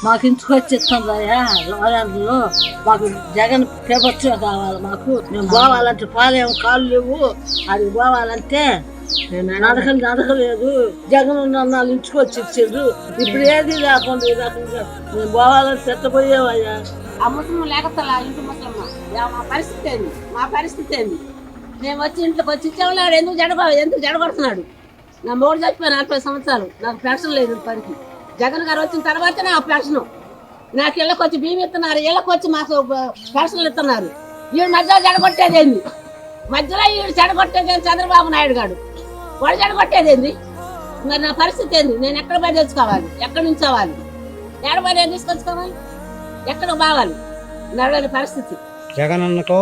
మాకు ఇంటికి వచ్చి ఇస్తుందయ్యా వాలంటీర్లు. మాకు జగన్ ప్రభుత్వం కావాలి. మాకు మేము పోవాలంటే పాలేం కాళ్ళు లేవు. అది పోవాలంటే నడకలేదు. జగన్ ఉన్న ఇంటికి వచ్చి ఇచ్చారు. ఇప్పుడు ఏది లేకుండా ఈ రకంగా మేము పోవాలంటే పెట్టబోయేవయ్యా. ఆ ముసలి లేకతలా ఇంటి ముసలమ్మ మా పరిస్థితి ఏంది? మా పరిస్థితి ఏంది? మేము వచ్చి ఇంట్లోకి వచ్చి ఇచ్చాము. ఎందుకు జడగొడుతున్నాడు? నా మూడు చచ్చిపోయి 40 సంవత్సరాలు. నాకు పెన్షన్ లేదు పనికి. జగన్ గారు వచ్చిన తర్వాతే నా పెన్షన్. నాకు ఇళ్ళకి వచ్చి బియ్యం ఇస్తున్నారు, ఇళ్ళకి వచ్చి మాకు పెన్షన్లు ఇస్తున్నారు. వీడు మధ్యలో జడగొట్టేదేంది? మధ్యలో వీడు జడగొట్టేదేంది? చంద్రబాబు నాయుడు గారు వాడు జడగొట్టేదేంది? మరి నా పరిస్థితి ఏంది? నేను ఎక్కడ పోయి తెచ్చుకోవాలి? ఎక్కడి నుంచి అవ్వాలి? ఎక్కడ పోయి తీసుకొచ్చుకోవాలి? ఎక్కడ బావాలి? నడవని పరిస్థితి. జగన్ అన్నకు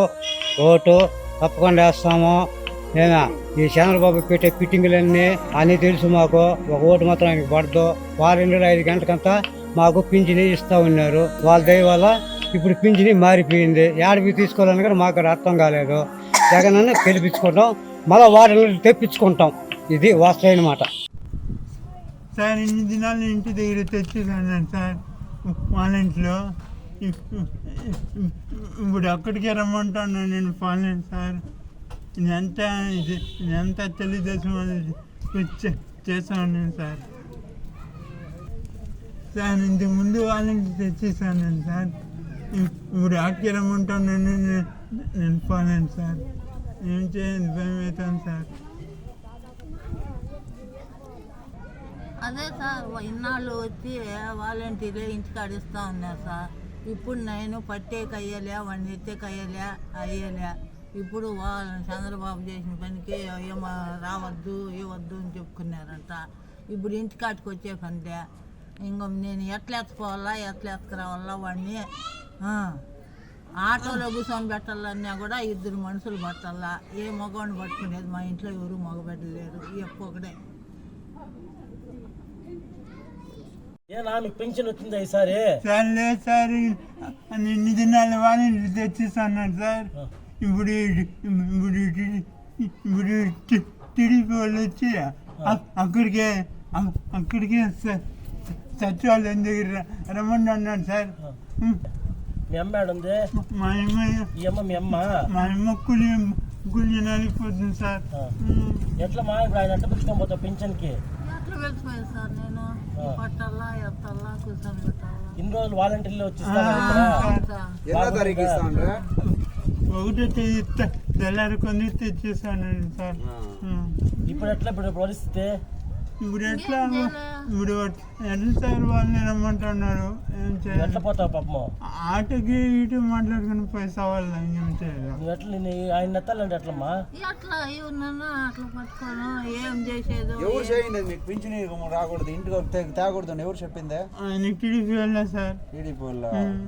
ఓటు తప్పకుండా వేస్తాము. నేను ఈ చంద్రబాబు పెట్టే ఫిట్టింగ్లన్నీ అన్నీ తెలుసు మాకు. ఒక ఓటు మాత్రం ఆయనకి పడదు. 5 గంటలకంతా మాకు పింఛని ఇస్తూ ఉన్నారు. వాళ్ళ దయ వల్ల ఇప్పుడు పింఛని మారిపోయింది. ఏడవి తీసుకోవాలని కూడా మాకు అర్థం కాలేదు. జగన్ అన్న గెలిపించుకుంటాం, మళ్ళీ వారిని తెప్పించుకుంటాం. ఇది వాస్తవమైన మాట. సార్ ఇన్ని దినాలు ఇంటి దగ్గర తెచ్చేసాను సార్ వాలంటీర్లో. ఇప్పుడు అక్కడికే రమ్మంటాను నేను పోలేను సార్. ఇదంతా తెలుగుదేశం చేసాను నేను సార్. సార్ ఇంతకు ముందు వాలంటీర్ తెచ్చేసాను నేను సార్. ఇప్పుడు అక్కడికే రమ్మంటాను నేను పోలేను సార్. ఏం చేయాలి? భయం అవుతాను సార్. అదే సార్ ఇన్నాళ్ళు వచ్చి వాలంటీర్లే ఇంటికాడ ఇస్తూ ఉన్నారు సార్. ఇప్పుడు నేను పట్టేకి అయ్యలే, వాడిని ఎత్తేకి అయ్యలే. ఇప్పుడు చంద్రబాబు చేసిన పనికి ఏమో రావద్దు ఇవ్వద్దు అని చెప్పుకున్నారంట. ఇప్పుడు ఇంటికాటికి వచ్చే కంటే ఇంకో నేను ఎట్లా ఎత్తుకురావాలా వాడిని ఆటోలో కూర్చొని పెట్టాలన్నా కూడా 2 మనుషులు పట్టాలా. ఏ మగవాడిని పట్టుకునేది? మా ఇంట్లో ఎవరు మగబెట్టలేరు. ఒకడే. పెన్షన్ వచ్చిందా ఈసారి? సార్ లేదు సార్, ఇన్ని దినాలు వాలంటీర్ తెచ్చేసాను సార్. ఇప్పుడు టీడీపీ వాళ్ళు వచ్చి అక్కడికే సచివాలయం దగ్గర రమ్మని అన్నాడు సార్. మీ అమ్మ ఏడుంది? మా అమ్మ కూలి నలిగిపోతుంది సార్. ఎట్లా మా ఇప్పుడు ఆయన ఎట్లా పెట్టుకొని పోతావు పెన్షన్కి? ఎట్లా వెళ్ళిపోయాను సార్ నేను? పట్టాలా ఎత్తాలా కూర్చొని పెట్టాలా? ఇన్ని రోజులు వాలంటీర్లు వచ్చి ఒకటే తెల్లారి కొన్ని తెచ్చేసాను సార్. ఇప్పుడు ఎట్లా ఇప్పుడు పరిస్థితి? ఇప్పుడు ఎట్లా సార్ వాళ్ళని రమ్మంటున్నారు. ఏం చేయాలి? ఎట్లా పోతావు పాపం? ఆటకి ఇటు మాట్లాడుకుని పైసా వాళ్ళు ఏం చేయాలి? నువ్వు ఎట్లా ఆయన ఎత్తాలంటే ఎట్లమ్మా? ఎట్లా ఇవ్వనన్నా అట్లా పట్టుకోను. ఏం చేసేది? ఎవరు చేయండి మీకు పింఛని రాకూడదు, ఇంటికి తేకూడదు ఎవరు చెప్పిందే? ఆయన టీడీపీ వాళ్ళ సార్. టీడీపీ వల్ల?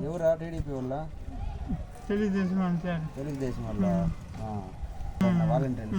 ఎవరా టీడీపీ వల్ల? తెలుగుదేశం వాళ్ళు సార్. తెలుగుదేశం వల్ల వాలంటీర్లు